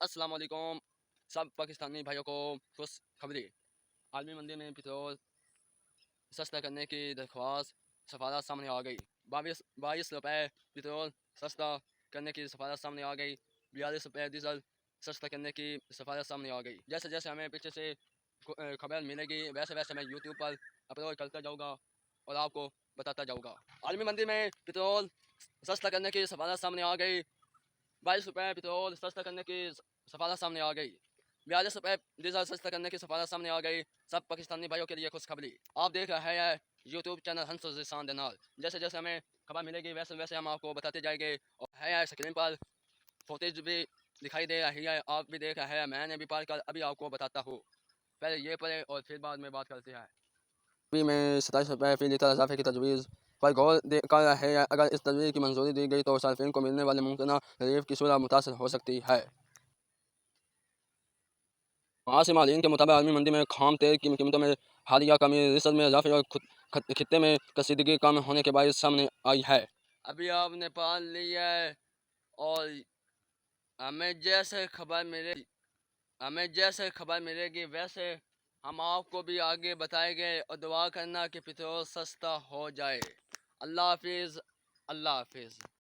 अस्सलाम वालेकुम सब पाकिस्तानी भाइयों को खुशखबरी। आलमी मंदी में पेट्रोल सस्ता करने की दरख्वास्त सफारत सामने आ गई। 22 रुपये पेट्रोल सस्ता करने की सफारत सामने आ गई। 42 रुपये डीजल सस्ता करने की सफारत सामने आ गई। जैसे जैसे हमें पीछे से खबर मिलेगी वैसे वैसे मैं यूट्यूब पर अपलोड करता जाऊँगा और आपको बताता जाऊँगा। आलमी मंदी में पेट्रोल सस्ता करने की सफारत सामने आ गई। 22 रुपये पेट्रोल सस्ता करने की सफारत सामने आ गई। 42 रुपये डीजल सस्ता करने की सफारत सामने आ गई। सब पाकिस्तानी भाइयों के लिए खुशखबरी। आप देख रहे हैं यूट्यूब चैनल हंस जिसान देनाल। जैसे जैसे हमें खबर मिलेगी वैसे वैसे हम आपको बताते जाएंगे। और है स्क्रीन पर फुटेज भी दिखाई दे रही है, आप भी देख रहे हैं। मैंने भी पढ़ कर अभी आपको बताता हूँ। पहले ये पढ़े और फिर बाद में बात करते हैं। अभी में 27 रुपये फी लीटर इजाफे की तजवीज़ पर गौर कर रहे हैं। अगर इस तजवीज़ की मंजूरी दी गई तो सार्फिन को मिलने वाले मुमकिन रिलीफ की सूरत मुतासर हो सकती है। मासी मालिन के मुताबिक आलमी मंदी में खाम तेल की कीमतों में हालिया कमी रिसर्च में इजाफे और खित्ते में कशीदगी कम होने के बायस सामने आई है। अभी आपने पढ़ लिया है और हमें जैसे खबर मिले हमें जैसे खबर मिलेगी वैसे हम आपको भी आगे बताएंगे। और दुआ करना कि पेट्रोल सस्ता हो जाए। अल्लाह हाफिज़। अल्लाह हाफिज़।